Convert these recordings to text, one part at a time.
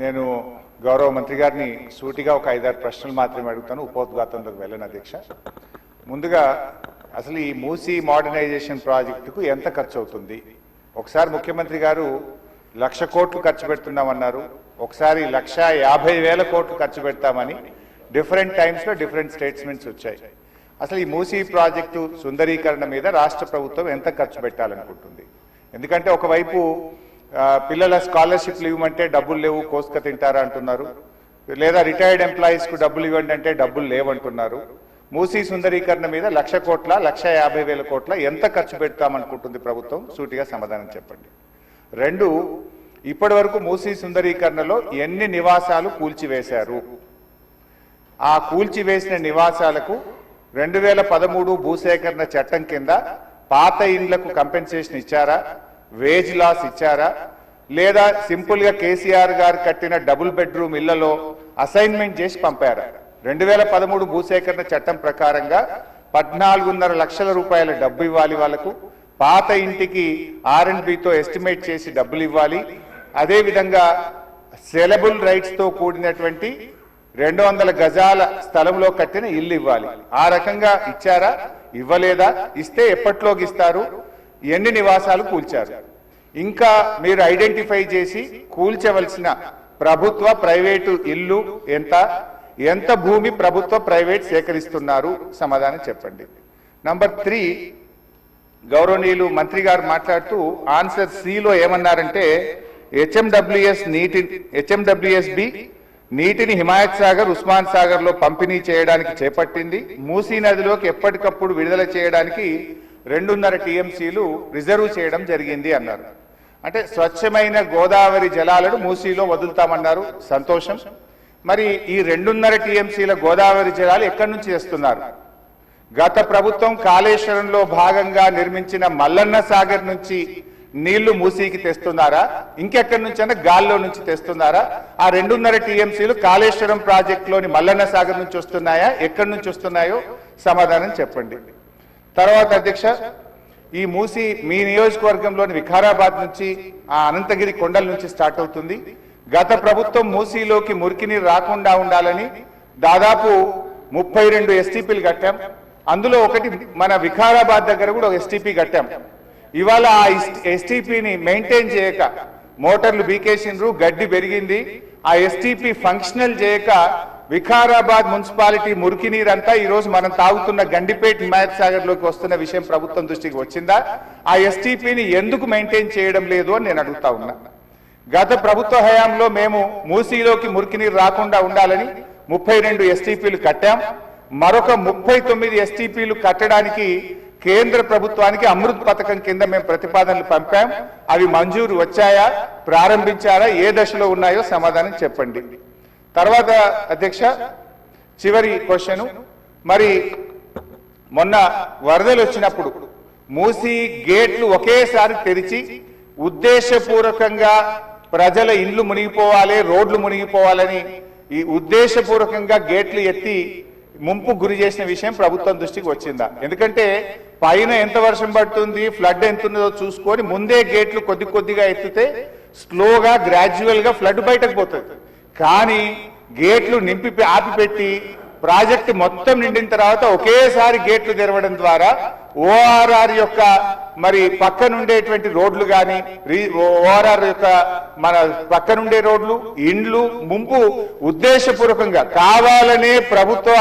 నేను గౌరవ మంత్రి గారిని సూటిగా ఒక 5-6 ప్రశ్నలు మాత్రమే అడుగుతాను, ఉపోద్ఘాతంలోకి వెళ్ళను అధ్యక్ష. ముందుగా అసలు ఈ మూసీ మోడర్నైజేషన్ ప్రాజెక్టుకు ఎంత ఖర్చు అవుతుంది? ఒకసారి ముఖ్యమంత్రి గారు 1,00,000 కోట్లు ఖర్చు పెడుతున్నామన్నారు, ఒకసారి 1,50,000 కోట్లు ఖర్చు పెడతామని డిఫరెంట్ టైమ్స్లో డిఫరెంట్ స్టేట్మెంట్స్ వచ్చాయి. అసలు ఈ మూసీ ప్రాజెక్టు సుందరీకరణ మీద రాష్ట్ర ప్రభుత్వం ఎంత ఖర్చు పెట్టాలనుకుంటుంది? ఎందుకంటే ఒకవైపు పిల్లల స్కాలర్షిప్లు ఇవ్వమంటే డబ్బులు లేవు, కోసుక తింటారా అంటున్నారు, లేదా రిటైర్డ్ ఎంప్లాయీస్కు డబ్బులు ఇవ్వండి అంటే డబ్బులు లేవంటున్నారు. మూసీ సుందరీకరణ మీద 1,00,000 కోట్ల 1,50,000 కోట్ల ఎంత ఖర్చు పెడతామనుకుంటుంది ప్రభుత్వం? సూటిగా సమాధానం చెప్పండి. 2, ఇప్పటి వరకు మూసీ సుందరీకరణలో ఎన్ని నివాసాలు కూల్చివేశారు? ఆ కూల్చివేసిన నివాసాలకు 2013 భూసేకరణ చట్టం కింద పాత ఇండ్లకు కంపెన్సేషన్ ఇచ్చారా, వేజ్ లాస్ ఇచ్చారా, లేదా సింపుల్ గా కేసీఆర్ గారు కట్టిన డబుల్ బెడ్రూమ్ ఇళ్లలో అసైన్మెంట్ చేసి పంపారా? 2013 భూసేకరణ చట్టం ప్రకారంగా 14.5 లక్షల రూపాయల డబ్బు ఇవ్వాలి వాళ్ళకు, పాత ఇంటికి R&Bతో ఎస్టిమేట్ చేసి డబ్బులు ఇవ్వాలి, అదేవిధంగా సెలబుల్ రైట్స్ తో కూడినటువంటి 200 గజాల స్థలంలో కట్టిన ఇల్లు ఇవ్వాలి. ఆ రకంగా ఇచ్చారా, ఇవ్వలేదా, ఇస్తే ఎప్పట్లోకి ఇస్తారు, ఎన్ని నివాసాలు కూల్చారు? ఇంకా మీరు ఐడెంటిఫై చేసి కూల్చవలసిన ప్రభుత్వ ప్రైవేటు ఇల్లు ఎంత భూమి ప్రభుత్వ ప్రైవేట్ సేకరిస్తున్నారు? సమాధానం చెప్పండి. నంబర్ 3, గౌరవనీయులు మంత్రి గారు మాట్లాడుతూ ఆన్సర్ సిలో ఏమన్నారంటే హెచ్ఎండబ్ల్యూఎస్బి నీటిని హిమాయత్ సాగర్, ఉస్మాన్ సాగర్ లో పంపిణీ చేయడానికి చేపట్టింది. మూసీ నదిలోకి ఎప్పటికప్పుడు విడుదల చేయడానికి 2.5 టీఎంసీలు రిజర్వ్ చేయడం జరిగింది అన్నారు. అంటే స్వచ్ఛమైన గోదావరి జలాలను మూసీలో వదులుతామన్నారు, సంతోషం. మరి ఈ 2.5 టీఎంసీల గోదావరి జలాలు ఎక్కడి నుంచి తెస్తున్నారు? గత ప్రభుత్వం కాళేశ్వరంలో భాగంగా నిర్మించిన మల్లన్న సాగర్ నుంచి నీళ్లు మూసీకి తెస్తున్నారా, ఇంకెక్కడి నుంచైనా గాల్లో నుంచి తెస్తున్నారా? ఆ 2.5 టీఎంసీలు కాళేశ్వరం ప్రాజెక్టులోని మల్లన్న సాగర్ నుంచి వస్తున్నాయా, ఎక్కడి నుంచి వస్తున్నాయో సమాధానం చెప్పండి. తర్వాత అధ్యక్ష, ఈ మూసీ మీ నియోజకవర్గంలోని వికారాబాద్ నుంచి ఆ అనంతగిరి కొండల నుంచి స్టార్ట్ అవుతుంది. గత ప్రభుత్వం మూసీలోకి మురికి నీరు రాకుండా ఉండాలని దాదాపు 32 ఎస్టీపీలు కట్టాం. అందులో ఒకటి మన వికారాబాద్ దగ్గర కూడా ఒక ఎస్టీపీ కట్టాం. ఇవాళ ఆ ఎస్టీపీని మెయింటైన్ చేయక మోటార్లు బీకేసిండ్రు, గడ్డి పెరిగింది. ఆ ఎస్టీపీ ఫంక్షనల్ చేయక వికారాబాద్ మున్సిపాలిటీ మురికి నీరంతా ఈ రోజు మనం తాగుతున్న గండిపేట హిమాయత్ సాగర్ లోకి వస్తున్న విషయం ప్రభుత్వం దృష్టికి వచ్చిందా? ఆ ఎస్టీపీని ఎందుకు మెయింటైన్ చేయడం లేదు అని నేను అడుగుతా ఉన్నా. గత ప్రభుత్వ హయాంలో మేము మూసీలోకి మురికి నీరు రాకుండా ఉండాలని 32 ఎస్టీపీలు కట్టాం. మరొక 39 ఎస్టీపీలు కట్టడానికి కేంద్ర ప్రభుత్వానికి అమృత్ పథకం కింద మేము ప్రతిపాదనలు పంపాం. అవి మంజూరు వచ్చాయా, ప్రారంభించారా, ఏ దశలో ఉన్నాయో సమాధానం చెప్పండి. తర్వాత అధ్యక్ష, చివరి క్వశ్చన్, మరి మొన్న వరదలు వచ్చినప్పుడు మూసీ గేట్లు ఒకేసారి తెరిచి ఉద్దేశపూర్వకంగా ప్రజల ఇండ్లు మునిగిపోవాలి, రోడ్లు మునిగిపోవాలని ఈ ఉద్దేశపూర్వకంగా గేట్లు ఎత్తి ముంపు గురి చేసిన విషయం ప్రభుత్వం దృష్టికి వచ్చిందా? ఎందుకంటే పైన ఎంత వర్షం పడుతుంది, ఫ్లడ్ ఎంత ఉన్నదో చూసుకొని ముందే గేట్లు కొద్దిగా ఎత్తితే స్లోగా గ్రాడ్యువల్ గా ఫ్లడ్ బయటకు పోతుంది. కానీ గేట్లు ఆపిపెట్టి ప్రాజెక్టు మొత్తం నిండిన తర్వాత ఒకేసారి గేట్లు తెరవడం ద్వారా ఓఆర్ఆర్ యొక్క మరి పక్కనుండేటువంటి రోడ్లు కానీ ఓఆర్ఆర్ యొక్క మన పక్కనుండే రోడ్లు, ఇండ్లు ముంపు ఉద్దేశపూర్వకంగా కావాలనే ప్రభుత్వ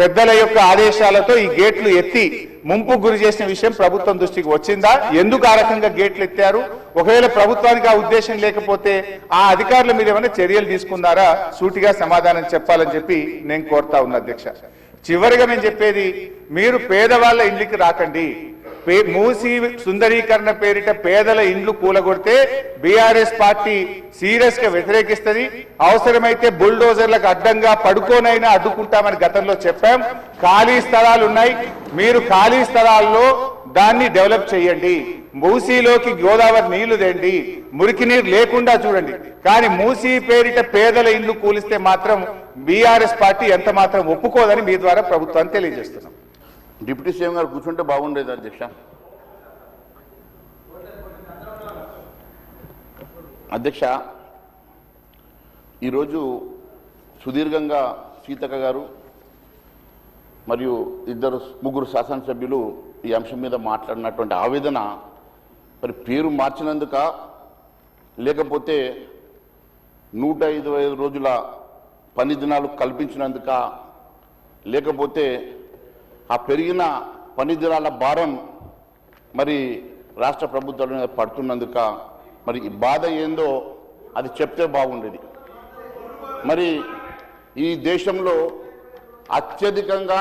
పెద్దల యొక్క ఆదేశాలతో ఈ గేట్లు ఎత్తి ముంపు గురి చేసిన విషయం ప్రభుత్వం దృష్టికి వచ్చిందా? ఎందుకు ఆ రకంగా గేట్లు ఎత్తారు? ఒకవేళ ప్రభుత్వానికి ఆ ఉద్దేశం లేకపోతే ఆ అధికారుల మీద ఏమైనా చర్యలు తీసుకున్నారా? సూటిగా సమాధానం చెప్పాలని చెప్పి నేను కోరుతా ఉన్నా అధ్యక్ష. చివరిగా నేను చెప్పేది, మీరు పేదవాళ్ళ ఇంటికి రాకండి. మూసీ సుందరీకరణ పేరిట పేదల ఇండ్లు కూలగొడితే బీఆర్ఎస్ పార్టీ సీరియస్ గా వ్యతిరేకిస్తుంది. అవసరమైతే బుల్డోజర్లకు అడ్డంగా పడుకోనైనా అడ్డుకుంటామని గతంలో చెప్పాం. ఖాళీ స్థలాలు ఉన్నాయి, మీరు ఖాళీ స్థలాల్లో దాన్ని డెవలప్ చేయండి. మూసీలోకి గోదావరి నీళ్లు తెండి, మురికి నీరు లేకుండా చూడండి. కానీ మూసీ పేరిట పేదల ఇండ్లు కూలిస్తే మాత్రం బీఆర్ఎస్ పార్టీ ఎంత మాత్రం ఒప్పుకోదని మీ ద్వారా ప్రభుత్వాన్ని తెలియజేస్తున్నాం. డిప్యూటీ సీఎం గారు కూర్చుంటే బాగుండేది అధ్యక్ష. అధ్యక్ష, ఈరోజు సుదీర్ఘంగా సీతక్క గారు మరియు ముగ్గురు శాసనసభ్యులు ఈ అంశం మీద మాట్లాడినటువంటి ఆవేదన మరి పేరు మార్చినందుక లేకపోతే 125 రోజుల పని దినాలు కల్పించినందుక లేకపోతే ఆ పెరిగిన పని దినాల భారం మరి రాష్ట్ర ప్రభుత్వాల మీద పడుతున్నందుక మరి ఈ బాధ ఏందో అది చెప్తే బాగుండేది. మరి ఈ దేశంలో అత్యధికంగా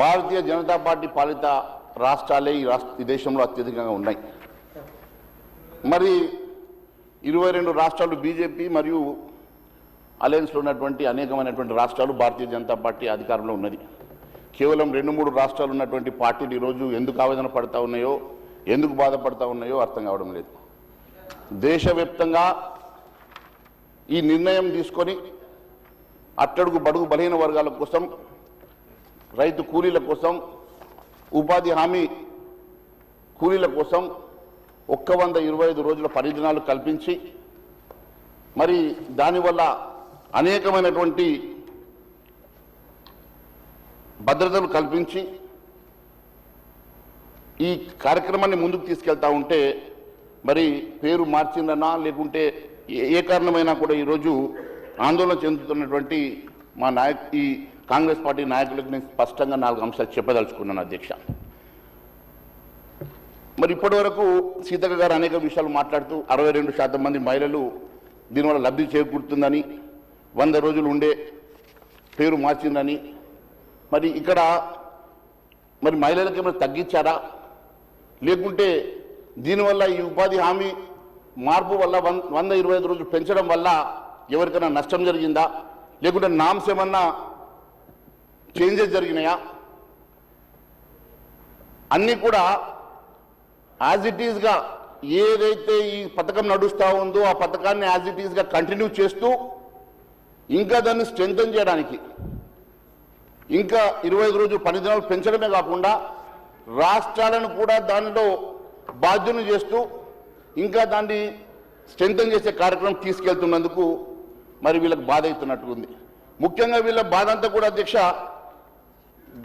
భారతీయ జనతా పార్టీ పాలిత రాష్ట్రాలే ఈ దేశంలో అత్యధికంగా ఉన్నాయి. మరి 22 రాష్ట్రాలు బీజేపీ మరియు అలయన్స్లో ఉన్నటువంటి అనేకమైనటువంటి రాష్ట్రాలు భారతీయ జనతా పార్టీ అధికారంలో ఉన్నది. కేవలం 2-3 రాష్ట్రాలు ఉన్నటువంటి పార్టీలు ఈరోజు ఎందుకు ఆవేదన పడతా ఉన్నాయో, ఎందుకు బాధపడతా ఉన్నాయో అర్థం కావడం లేదు. దేశవ్యాప్తంగా ఈ నిర్ణయం తీసుకొని అట్టడుగు బడుగు బలహీన వర్గాల కోసం, రైతు కూలీల కోసం, ఉపాధి హామీ కూలీల కోసం 125 రోజుల పని దినాలు కల్పించి మరి దానివల్ల అనేకమైనటువంటి భద్రతలు కల్పించి ఈ కార్యక్రమాన్ని ముందుకు తీసుకెళ్తా ఉంటే మరి పేరు మార్చిందన్నా లేకుంటే ఏ కారణమైనా కూడా ఈరోజు ఆందోళన చెందుతున్నటువంటి ఈ కాంగ్రెస్ పార్టీ నాయకులకు నేను స్పష్టంగా 4 అంశాలు చెప్పదలుచుకున్నాను అధ్యక్ష. మరి ఇప్పటి వరకు సీతక్క గారు అనేక విషయాలు మాట్లాడుతూ 62% మంది మహిళలు దీనివల్ల లబ్ధి చేకూరుతుందని, 100 రోజులు ఉండే పేరు మార్చిందని, మరి ఇక్కడ మరి మహిళలకు ఏమైనా తగ్గించారా, లేకుంటే దీనివల్ల ఈ ఉపాధి హామీ మార్పు వల్ల 125 రోజులు పెంచడం వల్ల ఎవరికైనా నష్టం జరిగిందా, లేకుంటే నామ్స్ ఏమన్నా చేంజెస్ జరిగినాయా, అన్నీ కూడా యాజ్ ఇట్ ఈస్గా ఏదైతే ఈ పథకం నడుస్తూ ఉందో ఆ పథకాన్ని యాజ్ ఇట్ ఈస్గా కంటిన్యూ చేస్తూ ఇంకా దాన్ని స్ట్రెంథన్ చేయడానికి ఇంకా 25 రోజులు పని దినాలు పెంచడమే కాకుండా రాష్ట్రాలను కూడా దానిలో బాధ్యులను చేస్తూ ఇంకా దాన్ని స్ట్రెంథన్ చేసే కార్యక్రమం తీసుకెళ్తున్నందుకు మరి వీళ్ళకి బాధ అవుతున్నట్టు ఉంది. ముఖ్యంగా వీళ్ళ బాధ అంతా కూడా అధ్యక్ష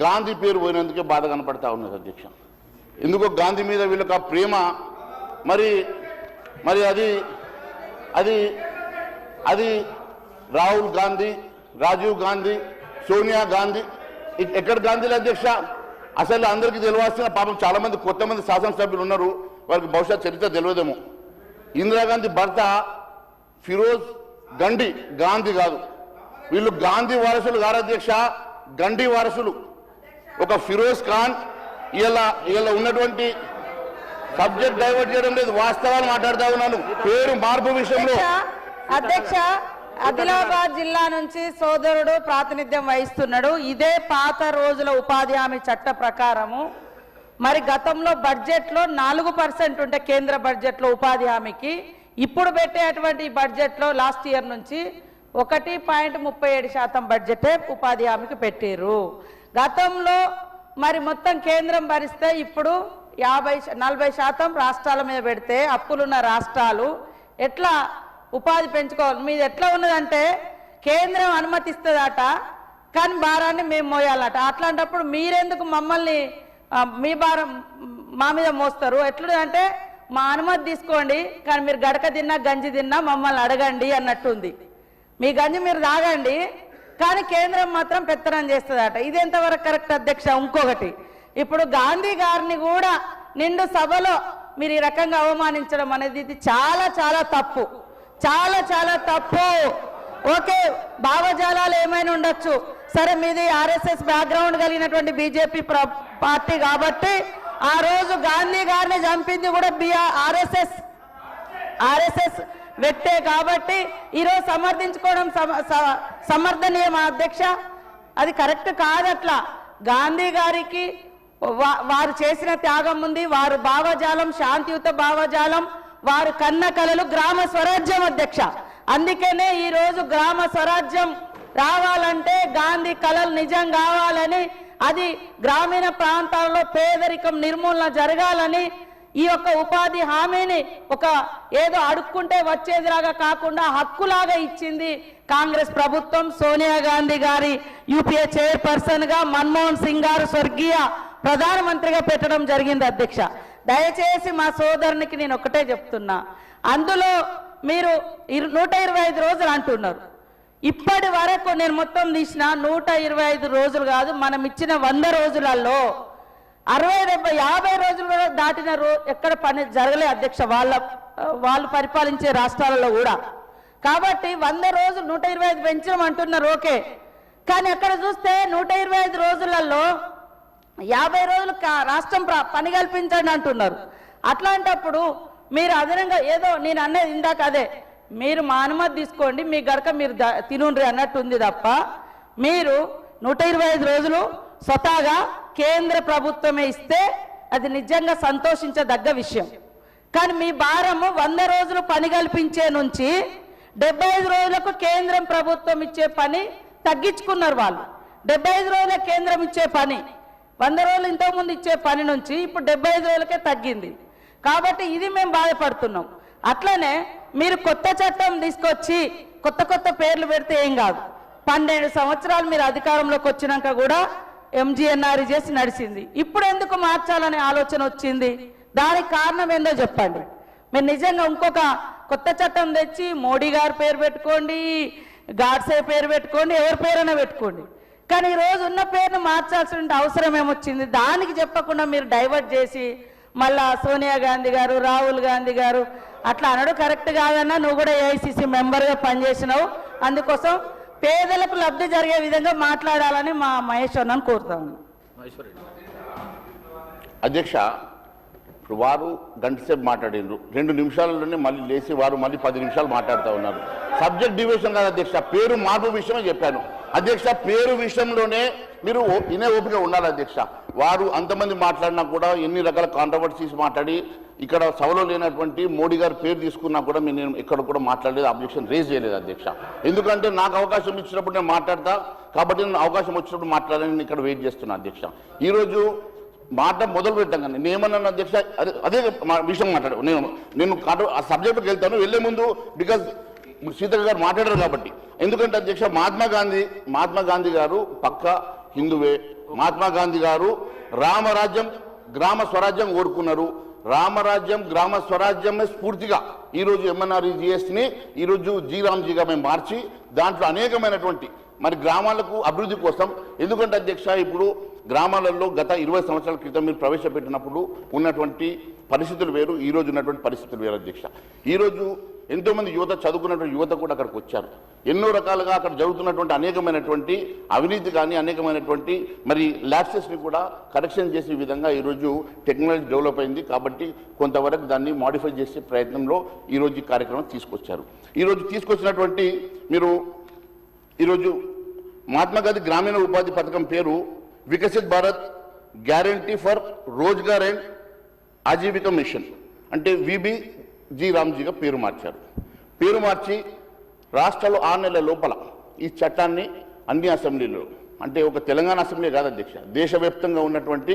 గాంధీ పేరు పోయినందుకే బాధ కనపడతా ఉన్నది అధ్యక్ష. ఎందుకో గాంధీ మీద వీళ్ళకి ఆ ప్రేమ మరి మరి అది అది అది రాహుల్ గాంధీ, రాజీవ్ గాంధీ, సోనియా గాంధీ, ఎక్కడ గాంధీలు అధ్యక్ష? అసలు అందరికీ తెలియాల్సిన పాపం చాలా మంది కొత్త మంది శాసనసభ్యులు ఉన్నారు, వారికి బహుశా చరిత్ర తెలియదేమో. ఇందిరాగాంధీ భర్త ఫిరోజ్ గండి, గాంధీ కాదు. వీళ్ళు గాంధీ వారసులు కాదు అధ్యక్ష, గండి వారసులు. ఒక ఫిరోజ్ ఖాన్ ఇలా ఉన్నటువంటి సబ్జెక్ట్ డైవర్ట్ చేయడం లేదు, వాస్తవాలు మాట్లాడుతూ ఉన్నాను. పేరు మార్పు విషయంలో అధ్యక్ష ఆదిలాబాద్ జిల్లా నుంచి సోదరుడు ప్రాతినిధ్యం వహిస్తున్నాడు. ఇదే పాత రోజుల ఉపాధి హామీ చట్ట ప్రకారము మరి గతంలో బడ్జెట్లో 4% ఉంటే కేంద్ర బడ్జెట్లో ఉపాధి హామీకి, ఇప్పుడు పెట్టేటువంటి బడ్జెట్లో లాస్ట్ ఇయర్ నుంచి 1.37% బడ్జెటే ఉపాధి హామీకి పెట్టారు. గతంలో మరి మొత్తం కేంద్రం భరిస్తే ఇప్పుడు 40% రాష్ట్రాల మీద పెడితే అప్పులున్న రాష్ట్రాలు ఎట్లా ఉపాధి పెంచుకోవాలి? మీది ఎట్లా ఉన్నదంటే కేంద్రం అనుమతిస్తుందట కానీ భారాన్ని మేము మోయాలట. అట్లాంటప్పుడు మీరెందుకు మమ్మల్ని మీ భారం మా మీద మోస్తారు? ఎట్లుందంటే మా అనుమతి తీసుకోండి కానీ మీరు గడక తిన్నా గంజి తిన్నా మమ్మల్ని అడగండి అన్నట్టుంది. మీ గంజి మీరు తాగండి కానీ కేంద్రం మాత్రం పెత్తనం చేస్తుందట. ఇది ఎంతవరకు కరెక్ట్ అధ్యక్ష? ఇంకొకటి, ఇప్పుడు గాంధీ గారిని కూడా నిండు సభలో మీరు ఈ రకంగా అవమానించడం అనేది ఇది చాలా చాలా తప్పు, చాలా చాలా తప్పు. ఓకే, భావజాలాలు ఏమైనా ఉండొచ్చు, సరే మీది ఆర్ఎస్ఎస్ బ్యాక్గ్రౌండ్ కలిగినటువంటి బీజేపీ పార్టీ కాబట్టి ఆ రోజు గాంధీ గారిని చంపింది కూడా ఆర్ఎస్ఎస్ వ్యక్తే కాబట్టి ఈరోజు సమర్థించుకోవడం సమర్థనీయం అధ్యక్ష. అది కరెక్ట్ కాదట్లా. గాంధీ గారికి వారు చేసిన త్యాగం ఉంది, వారు భావజాలం శాంతియుత భావజాలం, వారు కన్న కలలు గ్రామ స్వరాజ్యం అధ్యక్ష. అందుకనే ఈరోజు గ్రామ స్వరాజ్యం రావాలంటే గాంధీ కలలు నిజం కావాలని, అది గ్రామీణ ప్రాంతాల్లో పేదరికం నిర్మూలన జరగాలని ఈ యొక్క ఉపాధి హామీని ఒక ఏదో అడుక్కుంటే వచ్చేదిలాగా కాకుండా హక్కులాగా ఇచ్చింది కాంగ్రెస్ ప్రభుత్వం. సోనియా గాంధీ గారి యూపీఏ చైర్పర్సన్ గా మన్మోహన్ సింగ్ గారు స్వర్గీయ ప్రధానమంత్రిగా పెట్టడం జరిగింది అధ్యక్ష. దయచేసి మా సోదరునికి నేను ఒకటే చెప్తున్నా, అందులో మీరు 125 రోజులు అంటున్నారు. ఇప్పటి వరకు నేను మొత్తం తీసిన 125 రోజులు కాదు, మనం ఇచ్చిన 100 రోజులలో 60-50 రోజులు దాటిన ఎక్కడ పని జరగలే అధ్యక్ష, వాళ్ళు పరిపాలించే రాష్ట్రాలలో కూడా. కాబట్టి 100 రోజులు 125 పెంచడం అంటున్నారు ఓకే, కానీ అక్కడ చూస్తే 125 రోజులలో 50 రోజులు రాష్ట్రం పని కల్పించండి అంటున్నారు. అట్లాంటప్పుడు మీరు అదనంగా ఏదో నేను అనేది ఇందాక అదే, మీరు మా అనుమతి తీసుకోండి, మీ గడక మీరు తినుండ్రి అన్నట్టు ఉంది తప్ప, మీరు 125 రోజులు స్వతహాగా కేంద్ర ప్రభుత్వమే ఇస్తే అది నిజంగా సంతోషించదగ్గ విషయం. కానీ మీ భారము 100 రోజులు పని కల్పించే నుంచి 75 రోజులకు కేంద్రం ప్రభుత్వం ఇచ్చే పని తగ్గించుకున్నారు వాళ్ళు. 75 రోజుల కేంద్రం ఇచ్చే పని 100 రోజులు ఇంతకుముందు ఇచ్చే పని నుంచి ఇప్పుడు 75 రోజులకే తగ్గింది. కాబట్టి ఇది మేము బాధపడుతున్నాం. అట్లనే మీరు కొత్త చట్టం తీసుకొచ్చి కొత్త పేర్లు పెడితే ఏం కాదు. 12 సంవత్సరాలు మీరు అధికారంలోకి వచ్చినాక కూడా ఎంజీఎన్ఆర్ చేసి నడిచింది. ఇప్పుడు ఎందుకు మార్చాలనే ఆలోచన వచ్చింది? దానికి కారణం ఏందో చెప్పండి. మీరు నిజంగా ఇంకొక కొత్త చట్టం తెచ్చి మోడీ గారి పేరు పెట్టుకోండి, గాడ్సే పేరు పెట్టుకోండి, ఎవరి పేరైనా పెట్టుకోండి, కానీ ఈరోజు ఉన్న పేరును మార్చాల్సిన అవసరం ఏమొచ్చింది? దానికి చెప్పకుండా మీరు డైవర్ట్ చేసి మళ్ళా సోనియా గాంధీ గారు, రాహుల్ గాంధీ గారు అట్లా అనడు కరెక్ట్ కాదన్నా. నువ్వు కూడా ఏఐసిసి మెంబర్గా పనిచేసినావు, అందుకోసం పేదలకు లబ్ధి జరిగే విధంగా మాట్లాడాలని మా మహేశ్వరన్ కోరుతాను. అధ్యక్ష, ఇప్పుడు వారు గంట సేపు మాట్లాడినారు, 2 నిమిషాలలోనే మళ్ళీ లేచి వారు మళ్ళీ 10 నిమిషాలు మాట్లాడుతూ ఉన్నారు. సబ్జెక్ట్ డివిజన్ కాదు అధ్యక్ష, పేరు మార్పు విషయమే చెప్పాను అధ్యక్ష. పేరు విషయంలోనే మీరు వినే ఓపిక ఉండాలి అధ్యక్ష. వారు అంతమంది మాట్లాడినా కూడా ఎన్ని రకాల కాంట్రవర్సీస్ మాట్లాడి ఇక్కడ సభలో లేనటువంటి మోడీ గారి పేరు తీసుకున్నా కూడా నేను ఇక్కడ కూడా మాట్లాడలేదు, అబ్జెక్షన్ రేజ్ చేయలేదు అధ్యక్ష. ఎందుకంటే నాకు అవకాశం ఇచ్చినప్పుడు నేను మాట్లాడతా, కాబట్టి నేను అవకాశం వచ్చినప్పుడు మాట్లాడాలని ఇక్కడ వెయిట్ చేస్తున్నా అధ్యక్ష. ఈరోజు మాట మొదలు పెట్టాను, నేను ఏమన్నాను అధ్యక్ష, అదే విషయం మాట్లాడు. నేను ఆ సబ్జెక్టుకి వెళ్తాను, వెళ్లే ముందు బికాజ్ సీతక్క గారు మాట్లాడారు కాబట్టి. ఎందుకంటే అధ్యక్ష, మహాత్మా గాంధీ గారు పక్క హిందువే. మహాత్మా గాంధీ గారు రామరాజ్యం గ్రామ స్వరాజ్యం కోరుకున్నారు. రామరాజ్యం గ్రామ స్వరాజ్యమే స్ఫూర్తిగా ఈరోజు ఎంఎన్ఆర్ఈజీఎస్ని ఈరోజు జీరామ్జీగా మేము మార్చి దాంట్లో అనేకమైనటువంటి మరి గ్రామాలకు అభివృద్ధి కోసం. ఎందుకంటే అధ్యక్ష, ఇప్పుడు గ్రామాలలో గత 20 సంవత్సరాల క్రితం మీరు ప్రవేశపెట్టినప్పుడు ఉన్నటువంటి పరిస్థితులు వేరు, ఈరోజు ఉన్నటువంటి పరిస్థితులు వేరు అధ్యక్ష. ఈరోజు ఎంతోమంది యువత, చదువుకున్నటువంటి యువత కూడా అక్కడికి వచ్చారు. ఎన్నో రకాలుగా అక్కడ జరుగుతున్నటువంటి అనేకమైనటువంటి అవినీతి కానీ అనేకమైనటువంటి మరి ల్యాప్సెస్ని కూడా కరెక్షన్ చేసే విధంగా ఈరోజు టెక్నాలజీ డెవలప్ అయింది. కాబట్టి కొంతవరకు దాన్ని మాడిఫై చేసే ప్రయత్నంలో ఈరోజు ఈ కార్యక్రమం తీసుకొచ్చారు. ఈరోజు తీసుకొచ్చినటువంటి మీరు ఈరోజు మహాత్మా గాంధీ గ్రామీణ ఉపాధి పథకం పేరు Viksit Bharat guarantee for Rozgar and Ajeevika mission అంటే విబిజీ రామ్జీగా పేరు మార్చారు. పేరు మార్చి రాష్ట్రాలు 6 నెలల లోపల ఈ చట్టాన్ని అన్ని అసెంబ్లీలో, అంటే ఒక తెలంగాణ అసెంబ్లీ కాదు అధ్యక్ష, దేశవ్యాప్తంగా ఉన్నటువంటి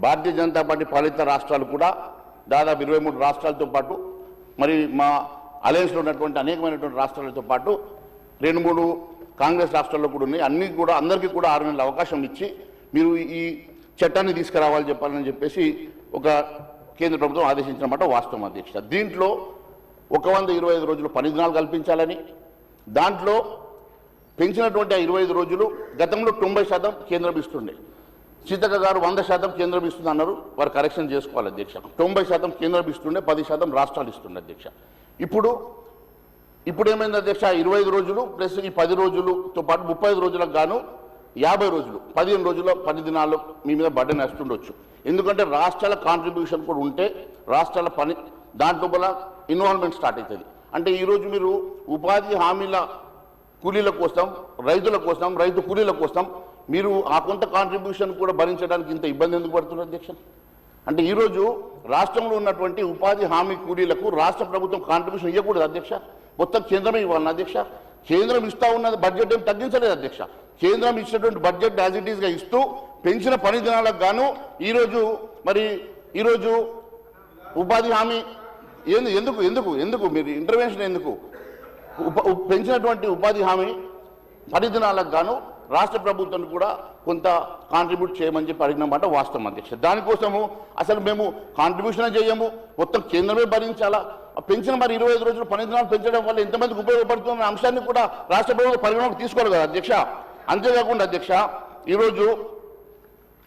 భారతీయ జనతా పార్టీ పాలిత రాష్ట్రాలు కూడా దాదాపు 23 రాష్ట్రాలతో పాటు మరి మా అలయన్స్లో ఉన్నటువంటి అనేకమైనటువంటి రాష్ట్రాలతో పాటు 2-3 కాంగ్రెస్ రాష్ట్రాల్లో కూడా ఉన్నాయి. అన్ని కూడా అందరికీ కూడా 6 నెలల అవకాశం ఇచ్చి మీరు ఈ చట్టాన్ని తీసుకురావాలని చెప్పాలని చెప్పేసి ఒక కేంద్ర ప్రభుత్వం ఆదేశించిన మాట వాస్తవం అధ్యక్ష. దీంట్లో 125 రోజులు పని దినాలు కల్పించాలని, దాంట్లో పెంచినటువంటి 25 రోజులు గతంలో 90% కేంద్రం ఇస్తుండే. సీతక్క గారు 100% కేంద్రం ఇస్తుంది అన్నారు, వారు కరెక్షన్ చేసుకోవాలి అధ్యక్ష. 90% కేంద్రం ఇస్తుండే, 10% రాష్ట్రాలు ఇస్తుండే అధ్యక్ష. ఇప్పుడు ఏమైంది అధ్యక్ష, 25 రోజులు ప్లస్ ఈ 10 రోజులతో పాటు 35 రోజులకు గాను 50 రోజులు 15 రోజుల 10 దినాలు మీ మీద బడ్డెన్ వేస్తుండొచ్చు. ఎందుకంటే రాష్ట్రాల కాంట్రిబ్యూషన్ కూడా ఉంటే రాష్ట్రాల పని దాంట్లో వల్ల ఇన్వాల్వ్మెంట్ స్టార్ట్ అవుతుంది. అంటే ఈరోజు మీరు ఉపాధి హామీల కూలీల కోసం, రైతుల కోసం, రైతు కూలీల కోసం మీరు ఆ కొంత కాంట్రిబ్యూషన్ కూడా భరించడానికి ఇంత ఇబ్బంది ఎందుకు పడుతున్నారు అధ్యక్ష? అంటే ఈరోజు రాష్ట్రంలో ఉన్నటువంటి ఉపాధి హామీ కూలీలకు రాష్ట్ర ప్రభుత్వం కాంట్రిబ్యూషన్ ఇవ్వకూడదు అధ్యక్ష, మొత్తం కేంద్రమే ఇవ్వాలి అధ్యక్ష. కేంద్రం ఇస్తా ఉన్నది బడ్జెట్ ఏం తగ్గించలేదు అధ్యక్ష. కేంద్రం ఇచ్చినటువంటి బడ్జెట్ యాజ్ ఇట్ ఈస్గా ఇస్తూ పెంచిన పని దినాలకు గాను ఈరోజు ఉపాధి హామీ ఎందుకు ఎందుకు ఎందుకు మీరు ఇంటర్వెన్షన్ ఎందుకు పెంచినటువంటి ఉపాధి హామీ 10 దినాలకు గాను రాష్ట్ర ప్రభుత్వం కూడా కొంత కాంట్రిబ్యూట్ చేయమని చెప్పి అడిగినమాట వాస్తవం అధ్యక్ష. దానికోసము అసలు మేము కాంట్రిబ్యూషన్ చేయము, మొత్తం కేంద్రమే భరించాలా. పెంచిన మరి 25 రోజులు 12 దినాలు పెంచడం వల్ల ఎంతమందికి ఉపయోగపడుతున్న అంశాన్ని కూడా రాష్ట్ర ప్రభుత్వం పరిగణలోకి తీసుకోవాలి కదా అధ్యక్ష. అంతేకాకుండా అధ్యక్ష, ఈరోజు